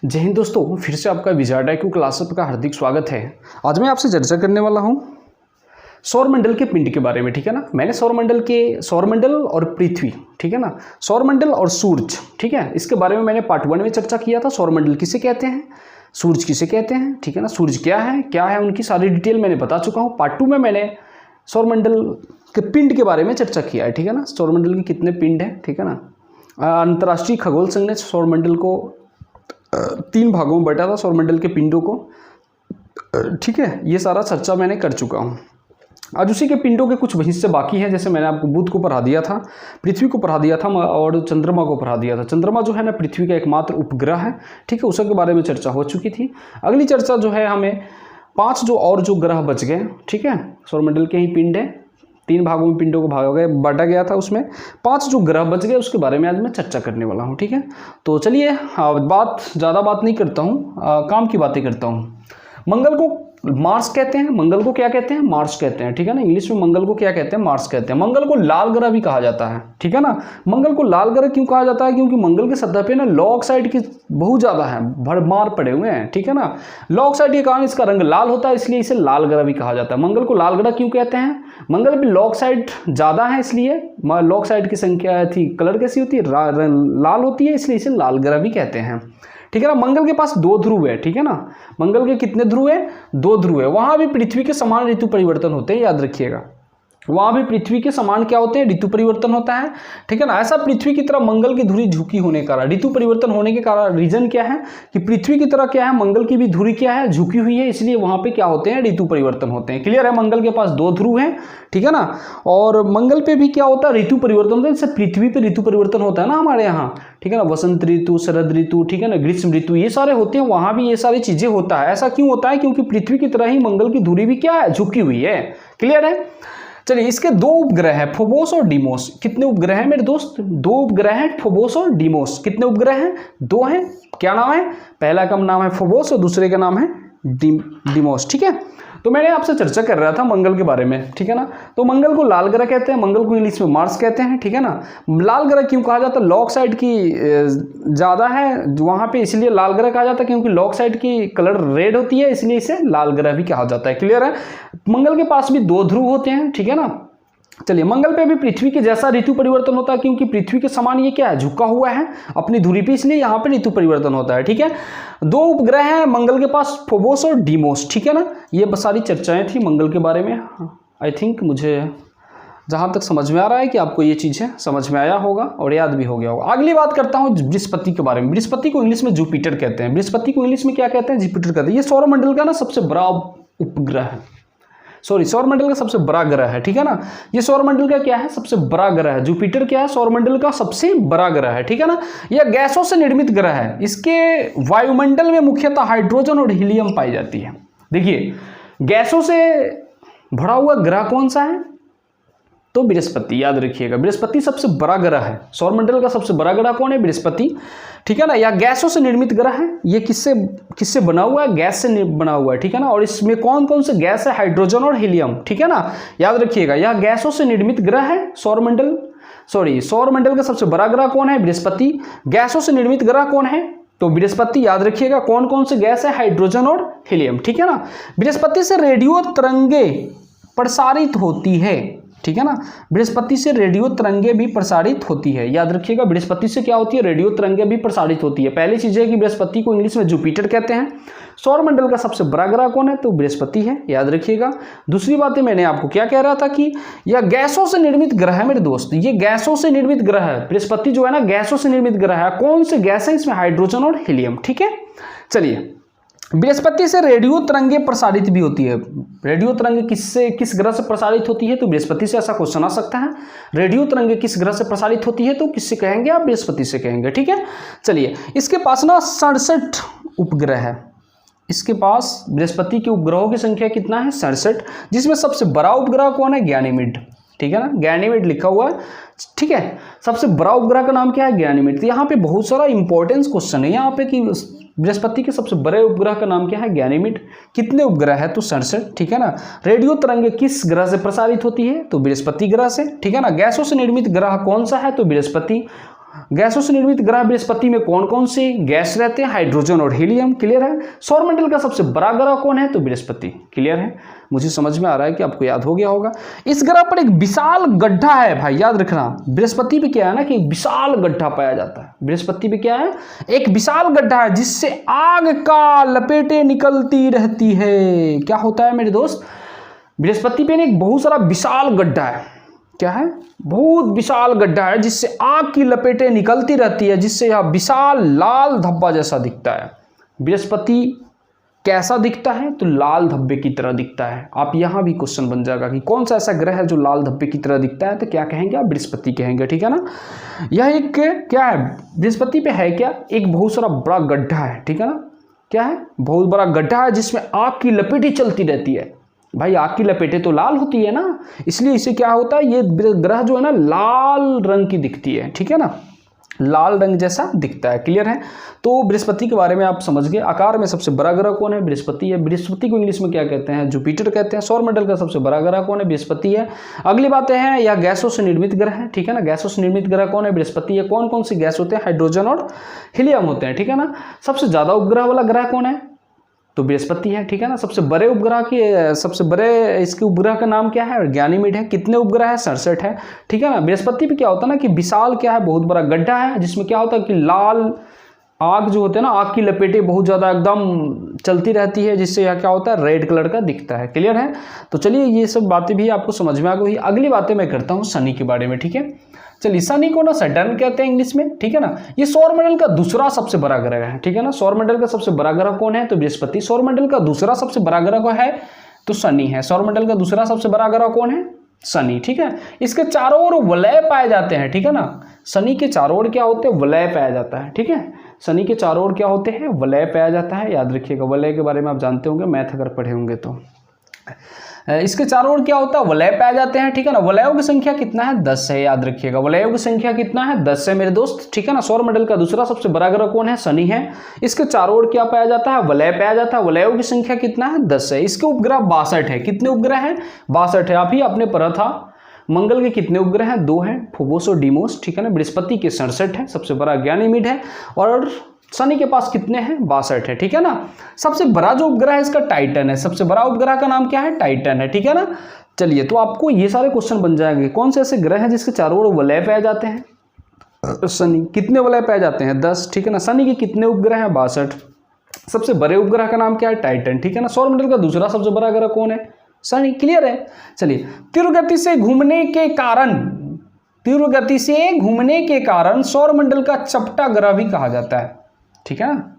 जय हिंद दोस्तों, फिर से आपका विजय IQ क्लासेस का हार्दिक स्वागत है। आज मैं आपसे चर्चा करने वाला हूं सौरमंडल के पिंड के बारे में। ठीक है ना, मैंने सौरमंडल और पृथ्वी, ठीक है ना, सौरमंडल और सूरज, ठीक है, इसके बारे में मैंने पार्ट 1 में चर्चा किया था। सौरमंडल किसे कहते हैं, सूरज किसे कहते हैं, ठीक है ना, सूरज क्या है उनकी सारी डिटेल मैंने बता चुका हूँ। पार्ट 2 में मैंने सौरमंडल के पिंड के बारे में चर्चा किया है। ठीक है ना, सौरमंडल के कितने पिंड हैं, ठीक है ना। अंतर्राष्ट्रीय खगोल संघ ने सौरमंडल को 3 भागों में बांटा था, सौरमंडल के पिंडों को, ठीक है। ये सारा चर्चा मैंने कर चुका हूँ। आज उसी के पिंडों के कुछ हिस्से बाकी हैं। जैसे मैंने आपको बुध को पढ़ा दिया था, पृथ्वी को पढ़ा दिया था और चंद्रमा को पढ़ा दिया था। चंद्रमा जो है ना पृथ्वी का एकमात्र उपग्रह है, ठीक है, उसके बारे में चर्चा हो चुकी थी। अगली चर्चा जो है हमें 5 जो ग्रह बच गए, ठीक है, सौरमंडल के ही पिंड है, 3 भागों में पिंडों को बांटा गया था, उसमें 5 जो ग्रह बच गए उसके बारे में आज मैं चर्चा करने वाला हूँ। ठीक है, तो चलिए ज़्यादा बात नहीं करता हूँ, काम की बातें करता हूँ। मंगल को मार्स कहते हैं, मंगल को क्या कहते हैं, मार्स कहते हैं, ठीक है ना। इंग्लिश में मंगल को क्या कहते हैं, मार्स कहते हैं। मंगल को लाल ग्रह भी कहा जाता है, ठीक है ना। मंगल को लाल ग्रह क्यों कहा जाता है, क्योंकि मंगल के सतह पे ना लौ ऑक्साइड की बहुत ज़्यादा है, भरमार पड़े हुए हैं, ठीक है ना। लौ ऑक्साइड के कारण इसका रंग लाल होता है, इसलिए इसे लाल ग्रह भी कहा जाता है। मंगल को लाल ग्रह क्यों कहते हैं, मंगल पे लौ ऑक्साइड ज़्यादा है, इसलिए लौ ऑक्साइड की संख्या थी, कलर कैसी होती है, लाल होती है, इसलिए इसे लाल ग्रह भी कहते हैं, ठीक है ना। मंगल के पास 2 ध्रुव है, ठीक है ना। मंगल के कितने ध्रुव है, 2 ध्रुव है। वहां भी पृथ्वी के समान ऋतु परिवर्तन होते हैं, याद रखिएगा। वहां भी पृथ्वी के समान क्या होते हैं, ऋतु परिवर्तन होता है, ठीक है ना। ऐसा पृथ्वी की तरह मंगल की धुरी झुकी होने का कारण, ऋतु परिवर्तन होने के कारण रीजन क्या है कि पृथ्वी की तरह क्या है, मंगल की भी धुरी क्या है, झुकी हुई है, इसलिए वहां पे क्या होते हैं, ऋतु परिवर्तन होते हैं। क्लियर है, मंगल के पास 2 ध्रुव हैं, ठीक है ना। और मंगल पे भी क्या होता है, ऋतु परिवर्तन होता है। जैसे पृथ्वी पे ऋतु परिवर्तन होता है ना हमारे यहाँ, ठीक है ना, वसंत ऋतु, शरद ऋतु, ठीक है ना, ग्रीष्म ऋतु, ये सारे होते हैं, वहां भी ये सारी चीजें होता है। ऐसा क्यों होता है, क्योंकि पृथ्वी की तरह ही मंगल की धुरी भी क्या है, झुकी हुई है। क्लियर है। चलिए, इसके 2 उपग्रह हैं, फोबोस और डीमोस। कितने उपग्रह हैं मेरे दोस्त, 2 उपग्रह हैं, फोबोस और डीमोस। कितने उपग्रह हैं, 2 हैं। क्या नाम है, पहला का नाम है फोबोस और दूसरे का नाम है डीमोस, ठीक है। तो मैंने आपसे चर्चा कर रहा था मंगल के बारे में, ठीक है ना। तो मंगल को लाल ग्रह कहते हैं, मंगल को इंग्लिश में मार्स कहते हैं, ठीक है ना। लाल ग्रह क्यों कहा जाता है, लौ ऑक्साइड की ज़्यादा है वहाँ पे, इसलिए लाल ग्रह कहा जाता है, क्योंकि लौ ऑक्साइड की कलर रेड होती है, इसलिए इसे लाल ग्रह भी कहा जाता है। क्लियर है। मंगल के पास भी 2 ध्रुव होते हैं, ठीक है ना। चलिए, मंगल पे भी पृथ्वी के जैसा ऋतु परिवर्तन होता है, क्योंकि पृथ्वी के समान ये क्या है, झुका हुआ है अपनी धुरी पे, इसलिए यहाँ पे ऋतु परिवर्तन होता है, ठीक है। 2 उपग्रह हैं मंगल के पास, फोबोस और डीमोस, ठीक है ना। ये सारी चर्चाएं थी मंगल के बारे में। आई थिंक मुझे जहाँ तक समझ में आ रहा है कि आपको ये चीज़ें समझ में आया होगा और याद भी हो गया होगा। अगली बात करता हूँ बृहस्पति के बारे में। बृहस्पति को इंग्लिश में जुपिटर कहते हैं, बृहस्पति को इंग्लिश में क्या कहते हैं, जुपिटर कहते हैं। ये सौरमंडल का ना सबसे बड़ा उपग्रह है, सौरमंडल का सबसे बड़ा ग्रह है, ठीक है ना। ये सौरमंडल का क्या है, सबसे बड़ा ग्रह है। जुपिटर क्या है, सौरमंडल का सबसे बड़ा ग्रह है, ठीक है ना। यह गैसों से निर्मित ग्रह है। इसके वायुमंडल में मुख्यतः हाइड्रोजन और हीलियम पाई जाती है। देखिए, गैसों से भरा हुआ ग्रह कौन सा है, तो बृहस्पति, याद रखिएगा। बृहस्पति सबसे बड़ा ग्रह है। सौरमंडल का सबसे बड़ा ग्रह कौन है, बृहस्पति, ठीक है ना। यह गैसों से निर्मित ग्रह है। ये किससे बना हुआ है, गैस से बना हुआ है, ठीक है ना। और इसमें कौन कौन से गैस है, हाइड्रोजन और हीलियम, ठीक है ना। याद रखिएगा, यह गैसों से निर्मित ग्रह है। सौरमंडल का सबसे बड़ा ग्रह कौन है, बृहस्पति। गैसों से निर्मित ग्रह कौन है, तो बृहस्पति। याद रखिएगा, कौन कौन से गैस है, हाइड्रोजन और हीलियम, ठीक है ना। बृहस्पति से रेडियो तरंगे प्रसारित होती है, ठीक है ना। बृहस्पति से रेडियो तरंगे भी प्रसारित होती है। याद रखिएगा, बृहस्पति से क्या होती है, रेडियो तरंगे भी प्रसारित होती है। पहली चीज है कि बृहस्पति को इंग्लिश में जुपिटर कहते हैं। सौरमंडल का सबसे बड़ा ग्रह कौन है, तो बृहस्पति है, याद रखिएगा। दूसरी बात है, मैंने आपको क्या कह रहा था कि यह गैसों से निर्मित ग्रह है मेरे दोस्त। ये गैसों से निर्मित ग्रह है, बृहस्पति जो है ना गैसों से निर्मित ग्रह है। कौन से गैस है, इसमें हाइड्रोजन और हीलियम, ठीक है। चलिए, बृहस्पति से रेडियो तरंगे प्रसारित भी होती है। रेडियो तरंगे किस ग्रह से प्रसारित होती है, तो बृहस्पति से। ऐसा क्वेश्चन आ सकता है, रेडियो तरंगे किस ग्रह से प्रसारित होती है, तो किससे कहेंगे आप, बृहस्पति से कहेंगे, ठीक है। चलिए, इसके पास ना 67 उपग्रह है। इसके पास बृहस्पति के उपग्रहों की संख्या कितना है, 67, जिसमें सबसे बड़ा उपग्रह कौन है, गैनीमेड, ठीक है ना। गैनीमेड लिखा हुआ है, ठीक है। सबसे बड़ा उपग्रह का नाम क्या है, गैनीमेड। तो यहाँ पे बहुत सारा इंपॉर्टेंस क्वेश्चन है यहाँ पे कि बृहस्पति के सबसे बड़े उपग्रह का नाम क्या है, गैनीमेड। कितने उपग्रह है, तो 67, ठीक है ना। रेडियो तरंगे किस ग्रह से प्रसारित होती है, तो बृहस्पति ग्रह से, ठीक है ना। गैसों से निर्मित ग्रह कौन सा है, तो बृहस्पति। गैसों से निर्मित ग्रह बृहस्पति में कौन कौन से गैस रहते हैं? हाइड्रोजन और हीलियम। क्लियर है। सौरमंडल का सबसे बड़ा ग्रह कौन है? तो बृहस्पति। क्लियर है। मुझे समझ में आ रहा है कि आपको याद हो गया होगा। इस ग्रह पर एक विशाल गड्ढा है भाई, याद रखना। बृहस्पति पे क्या है ना कि एक विशाल गड्ढा पाया जाता है। बृहस्पति पे क्या है? एक विशाल गड्ढा है जिससे आग का लपेटें निकलती रहती है। क्या होता है मेरे दोस्त? बृहस्पति पे एक बहुत सारा विशाल गड्ढा है। क्या है? बहुत विशाल गड्ढा है जिससे आग की लपेटें निकलती रहती है, जिससे यह विशाल लाल धब्बा जैसा दिखता है। बृहस्पति कैसा दिखता है? तो लाल धब्बे की तरह दिखता है। आप यहां भी क्वेश्चन बन जाएगा कि कौन सा ऐसा ग्रह है जो लाल धब्बे की तरह दिखता है, तो क्या कहेंगे आप? बृहस्पति कहेंगे। ठीक है ना। यह एक क्या है? बृहस्पति पे है क्या? एक बहुत सारा बड़ा गड्ढा है। ठीक है ना। क्या है? बहुत बड़ा गड्ढा है जिसमें आग की लपेटें चलती रहती है। भाई आग की लपेटें तो लाल होती है ना, इसलिए इसे क्या होता है, ये ग्रह जो है ना लाल रंग की दिखती है। ठीक है ना, लाल रंग जैसा दिखता है। क्लियर है। तो बृहस्पति के बारे में आप समझ गए। आकार में सबसे बड़ा ग्रह कौन है? बृहस्पति है। बृहस्पति को इंग्लिश में क्या कहते हैं? जुपिटर कहते हैं। सौरमंडल का सबसे बड़ा ग्रह कौन है? बृहस्पति है। अगली बातें हैं, यह गैसों से निर्मित ग्रह है। ठीक है ना। गैसों से निर्मित ग्रह कौन है? बृहस्पति है। कौन कौन सी गैस होते हैं? हाइड्रोजन और हीलियम होते हैं। ठीक है ना। सबसे ज्यादा उपग्रह वाला ग्रह कौन है? तो बृहस्पति है। ठीक है ना। सबसे बड़े उपग्रह की सबसे बड़े इसके उपग्रह का नाम क्या है? गैनीमेड है। कितने उपग्रह है? 67 है। ठीक है ना। बृहस्पति पे क्या होता है ना कि विशाल क्या है? बहुत बड़ा गड्ढा है जिसमें क्या होता है कि लाल आग जो होते हैं ना, आग की लपेटें बहुत ज़्यादा एकदम चलती रहती है, जिससे यह क्या होता है? रेड कलर का दिखता है। क्लियर है। तो चलिए ये सब बातें भी आपको समझ में आ गई। अगली बातें मैं करता हूँ शनि के बारे में। ठीक है। चलिए, शनि को ना सैटर्न कहते हैं इंग्लिश में। ठीक है ना। ये सौरमंडल का दूसरा सबसे बड़ा ग्रह है। ठीक है ना। सौरमंडल का सबसे बड़ा ग्रह कौन है? तो बृहस्पति। सौरमंडल का दूसरा सबसे बड़ा ग्रह कौन है? तो शनि है। सौरमंडल का दूसरा सबसे बड़ा ग्रह कौन है? शनि। ठीक है। इसके चारों ओर वलय पाए जाते हैं। ठीक है ना। शनि के चारों ओर क्या होते हैं? वलय पाया जाता है। ठीक है। शनि के चारों ओर क्या होते हैं? वलय पाया जाता है। याद रखिएगा, वलय के बारे में आप जानते होंगे, मैथ अगर पढ़े होंगे तो। इसके चारों ओर क्या होता है? वलय पाए जाते हैं। ठीक है ना। वलयों की संख्या कितना है? 10 है। याद रखिएगा, वलयों की संख्या कितना है? 10 है मेरे दोस्त। ठीक है ना। सौरमंडल का दूसरा सबसे बड़ा ग्रह कौन है? शनि है। इसके चारों ओर क्या पाया जाता है? वलय पाया जाता है। वलयों की संख्या कितना है? 10 है। इसके उपग्रह 62 है। कितने उपग्रह हैं? 62 है। आप ही आपने पढ़ा था। मंगल के कितने उपग्रह हैं? 2 हैं, फोबोस और डीमोस। ठीक है ना। बृहस्पति के 67 है, सबसे बड़ा गैनीमेड है। और शनि के पास कितने हैं? 62 है। ठीक है ना। सबसे बड़ा जो उपग्रह है इसका टाइटन है। सबसे बड़ा उपग्रह का नाम क्या है? टाइटन है। ठीक है ना। चलिए, तो आपको ये सारे क्वेश्चन बन जाएंगे। कौन से ऐसे ग्रह हैं जिसके चारों ओर वलय पाए जाते हैं? शनि। कितने वलय पाए जाते हैं? 10। ठीक है ना। शनि के कितने उपग्रह हैं? 62। सबसे बड़े उपग्रह का नाम क्या है? टाइटन। ठीक है ना। सौरमंडल का दूसरा सबसे बड़ा ग्रह कौन है? शनि। क्लियर है। चलिए, तीव्र गति से घूमने के कारण सौरमंडल का चपटा ग्रह भी कहा जाता है। ठीक है ना।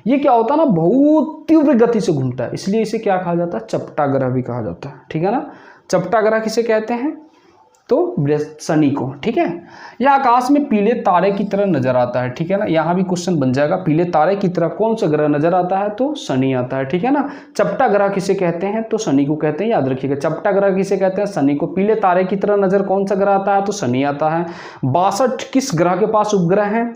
ये क्या होता है ना, बहुत तीव्र गति से घूमता है, इसलिए इसे क्या कहा जाता है? चपटा ग्रह भी कहा जाता है। ठीक है ना। चपटा ग्रह किसे कहते हैं? तो शनि को। ठीक है। यह आकाश में पीले तारे की तरह नजर आता है। ठीक है ना। यहाँ भी क्वेश्चन बन जाएगा, पीले तारे की तरह कौन सा ग्रह नजर आता है? तो शनि आता है। ठीक है ना। चपटा ग्रह किसे कहते हैं? तो शनि को कहते हैं। याद रखिएगा, चपटा ग्रह किसे कहते हैं? शनि को। पीले तारे की तरह नजर कौन सा ग्रह आता है? तो शनि आता है। 62 किस ग्रह के पास उपग्रह है?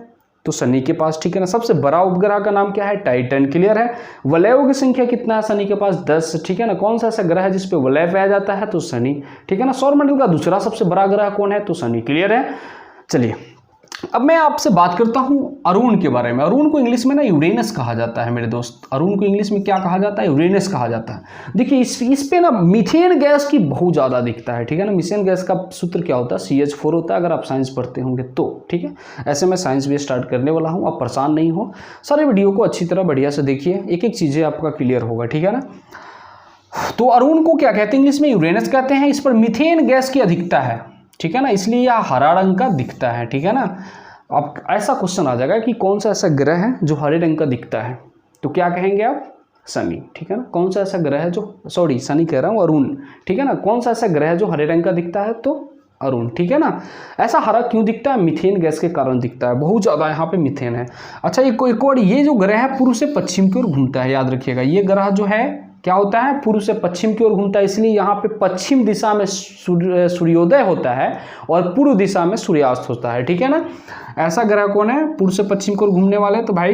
तो शनि के पास। ठीक है ना। सबसे बड़ा उपग्रह का नाम क्या है? टाइटन। क्लियर है। वलयों की संख्या कितना है? शनि के पास 10। ठीक है ना। कौन सा ऐसा ग्रह है जिसपे वलय पाया जाता है? तो शनि। ठीक है ना। सौरमंडल का दूसरा सबसे बड़ा ग्रह कौन है? तो शनि। क्लियर है। चलिए, अब मैं आपसे बात करता हूं अरुण के बारे में। अरुण को इंग्लिश में ना यूरेनस कहा जाता है मेरे दोस्त। अरुण को इंग्लिश में क्या कहा जाता है? यूरेनस कहा जाता है। देखिए, इस पे ना मीथेन गैस की बहुत ज़्यादा दिखता है। ठीक है ना। मीथेन गैस का सूत्र क्या होता है? CH4 होता है, अगर आप साइंस पढ़ते होंगे तो। ठीक है। ऐसे मैं साइंस भी स्टार्ट करने वाला हूँ, आप परेशान नहीं हो। सारे वीडियो को अच्छी तरह बढ़िया से देखिए, एक एक चीज़ें आपका क्लियर होगा। ठीक है ना। तो अरुण को क्या कहते हैं? इंग्लिश में यूरेनस कहते हैं। इस पर मीथेन गैस की अधिकता है। ठीक है ना। इसलिए यह हरा रंग का दिखता है। ठीक है ना। अब ऐसा क्वेश्चन आ जाएगा कि कौन सा ऐसा ग्रह है जो हरे रंग का दिखता है? तो क्या कहेंगे आप? शनि। ठीक है ना। कौन सा ऐसा ग्रह है जो, सॉरी शनि कह रहा हूँ, अरुण। ठीक है ना। कौन सा ऐसा ग्रह है जो हरे रंग का दिखता है? तो अरुण। ठीक है ना। ऐसा हरा क्यों दिखता है? मीथेन गैस के कारण दिखता है। बहुत ज़्यादा यहाँ पे मीथेन है। अच्छा, एक और ये जो ग्रह है पूर्व से पश्चिम की ओर घूमता है। याद रखिएगा, ये ग्रह जो है क्या होता है? पूर्व से पश्चिम की ओर घूमता है। इसलिए यहाँ पे पश्चिम दिशा में सूर्योदय होता है और पूर्व दिशा में सूर्यास्त होता है। ठीक है ना। ऐसा ग्रह कौन है पूर्व से पश्चिम की ओर घूमने वाले? तो भाई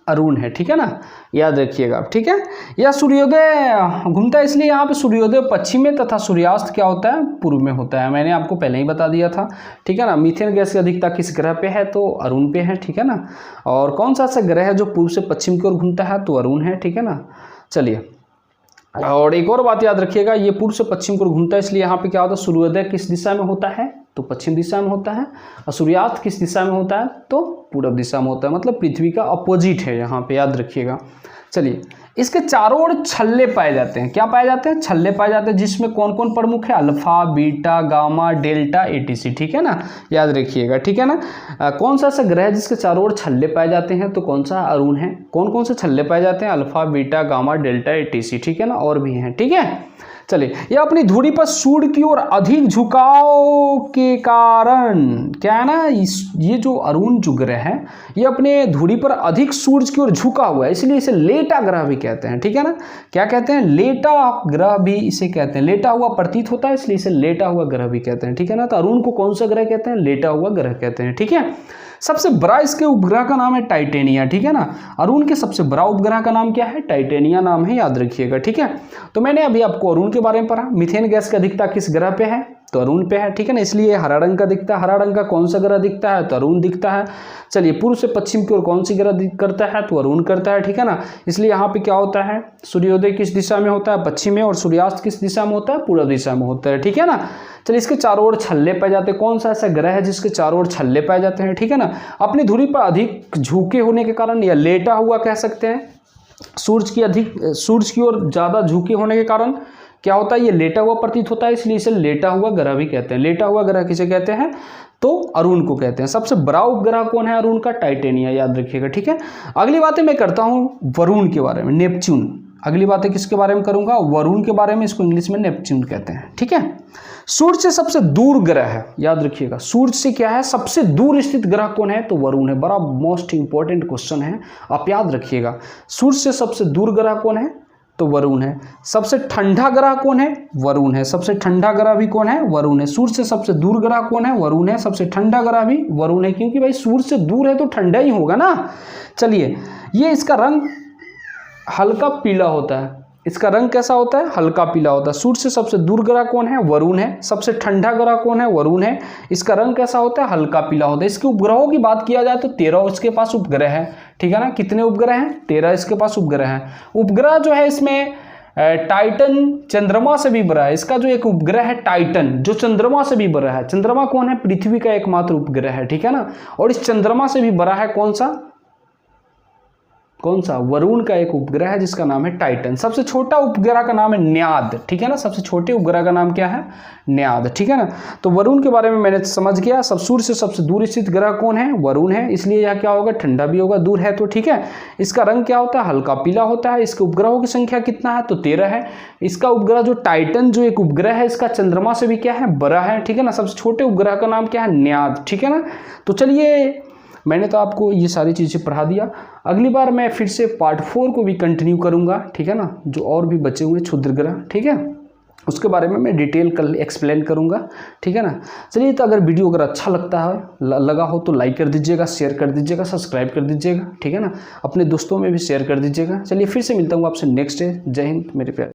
अरुण है, ठीक है ना, याद रखिएगा आप, ठीक है। यह सूर्योदय घूमता है, इसलिए यहाँ पे सूर्योदय पश्चिम में तथा सूर्यास्त क्या होता है, पूर्व में होता है। मैंने आपको पहले ही बता दिया था, ठीक है ना। मीथेन गैस की अधिकता किस ग्रह पे है, तो अरुण पे है, ठीक है ना। और कौन सा ऐसा ग्रह है जो पूर्व से पश्चिम की ओर घूमता है, तो अरुण है, ठीक है ना। चलिए, और एक और बात याद रखिएगा, ये पूर्व से पश्चिम की ओर घूमता है, इसलिए यहाँ पे क्या होता है, सूर्योदय किस दिशा में होता है, तो पश्चिम दिशा में होता है, और सूर्यास्त किस दिशा में होता है, तो पूर्व दिशा में होता है, मतलब पृथ्वी का अपोजिट है यहाँ पे, याद रखिएगा। चलिए, इसके चारों ओर छल्ले पाए जाते हैं, क्या पाए जाते हैं, छल्ले पाए जाते हैं, जिसमें कौन कौन प्रमुख है, alpha, beta, gamma, delta, etc, ठीक है ना, याद रखिएगा, ठीक है ना। कौन सा ऐसा ग्रह है जिसके चारों ओर छल्ले पाए जाते हैं, तो कौन सा, अरुण है। कौन कौन से छल्ले पाए जाते हैं, alpha, beta, gamma, delta, etc, ठीक है ना, और भी हैं, ठीक है। चलिए, यह अपनी धुरी पर सूर्य की ओर अधिक झुकाव के कारण क्या है ना, ये जो अरुण जो ग्रह है, ये अपने धुरी पर अधिक सूर्य की ओर झुका हुआ है, इसलिए इसे लेटा ग्रह भी कहते हैं, ठीक है ना। क्या कहते हैं, लेटा ग्रह भी इसे कहते हैं, लेटा हुआ प्रतीत होता है, इसलिए इसे लेटा हुआ ग्रह भी कहते हैं, ठीक है ना। तो अरुण को कौन सा ग्रह कहते हैं, लेटा हुआ ग्रह कहते हैं, ठीक है। सबसे बड़ा इसके उपग्रह का नाम है टाइटेनिया, ठीक है ना। अरुण के सबसे बड़ा उपग्रह का नाम क्या है, टाइटेनिया नाम है, याद रखिएगा, ठीक है। तो मैंने अभी आपको अरुण के बारे में पढ़ा, मीथेन गैस की अधिकता किस ग्रह पे है, तो अरुण पे है, ठीक है ना, इसलिए हरा रंग का दिखता है। हरा रंग का कौन सा ग्रह दिखता है, तो अरुण दिखता है। चलिए, पूर्व से पश्चिम की ओर कौन सी ग्रह करता है, तो अरुण करता है, ठीक है ना। इसलिए यहाँ पे क्या होता है, सूर्योदय किस दिशा में होता है, पश्चिम में, और सूर्यास्त किस दिशा में होता है, पूर्व दिशा में होता है, ठीक है ना। चलिए, इसके चारों ओर छल्ले पाए जाते हैं, कौन सा ऐसा ग्रह है जिसके चारों ओर छल्ले पाए जाते हैं, ठीक है ना। अपनी धुरी पर अधिक झुके होने के कारण, या लेटा हुआ कह सकते हैं, सूरज की ओर ज़्यादा झुके होने के कारण क्या होता है, ये लेटा हुआ प्रतीत होता है, इसलिए इसे लेटा हुआ ग्रह भी कहते हैं। लेटा हुआ ग्रह किसे कहते हैं, तो अरुण को कहते हैं। सबसे बड़ा उपग्रह कौन है अरुण का, टाइटेनिया, याद रखिएगा, ठीक है। अगली बातें मैं करता हूँ वरुण के बारे में, नेपच्यून। अगली बातें किसके बारे में करूंगा, वरुण के बारे में, इसको इंग्लिश में नेपच्यून कहते हैं, ठीक है। सूर्य से सबसे दूर ग्रह है, याद रखिएगा, सूर्य से क्या है, सबसे दूर स्थित ग्रह कौन है, तो वरुण है। बड़ा मोस्ट इंपॉर्टेंट क्वेश्चन है, आप याद रखिएगा। सूर्य से सबसे दूर ग्रह कौन है, तो वरुण है। सबसे ठंडा ग्रह कौन है, वरुण है। सबसे ठंडा ग्रह भी कौन है, वरुण है। सूर्य से सबसे दूर ग्रह कौन है, वरुण है। सबसे ठंडा ग्रह भी वरुण है, क्योंकि भाई सूर्य से दूर है तो ठंडा ही होगा ना। चलिए, ये इसका रंग हल्का पीला होता है। इसका रंग कैसा होता है, हल्का पीला होता है। सूर्य से सबसे दूर ग्रह कौन है, वरुण है। सबसे ठंडा ग्रह कौन है, वरुण है। इसका रंग कैसा होता है, हल्का पीला होता है। इसके उपग्रहों की बात किया जाए तो 13 इसके पास उपग्रह है, ठीक है ना। कितने उपग्रह हैं, 13 इसके पास उपग्रह हैं। उपग्रह जो है इसमें टाइटन चंद्रमा से भी बड़ा है। इसका जो एक उपग्रह है टाइटन, जो चंद्रमा से भी बड़ा है। चंद्रमा कौन है, पृथ्वी का एकमात्र उपग्रह है, ठीक है ना। और इस चंद्रमा से भी बड़ा है कौन सा, वरुण का एक उपग्रह है जिसका नाम है टाइटन। सबसे छोटा उपग्रह का नाम है न्याद, ठीक है ना। सबसे छोटे उपग्रह का नाम क्या है, न्याद, ठीक है ना। तो वरुण के बारे में मैंने समझ गया। सब सूर्य से सबसे दूर स्थित ग्रह कौन है, वरुण है। इसलिए यह क्या होगा, ठंडा भी होगा, दूर है तो, ठीक है। इसका रंग क्या होता है, हल्का पीला होता है। इसके उपग्रहों की संख्या कितना है, तो 13 है। इसका उपग्रह जो टाइटन जो एक उपग्रह है, इसका चंद्रमा से भी क्या है, बड़ा है, ठीक है ना। सबसे छोटे उपग्रह का नाम क्या है, न्याद, ठीक है ना। तो चलिए, मैंने तो आपको ये सारी चीज़ें पढ़ा दिया। अगली बार मैं फिर से पार्ट 4 को भी कंटिन्यू करूँगा, ठीक है ना। जो और भी बचे हुए क्षुद्र ग्रह, ठीक है, उसके बारे में मैं डिटेल कल एक्सप्लेन करूँगा, ठीक है ना। चलिए, तो अगर वीडियो अगर अच्छा लगता है लगा हो तो लाइक कर दीजिएगा, शेयर कर दीजिएगा, सब्सक्राइब कर दीजिएगा, ठीक है ना। अपने दोस्तों में भी शेयर कर दीजिएगा। चलिए, फिर से मिलता हूँ आपसे नेक्स्ट डे। जय हिंद मेरे प्यारे।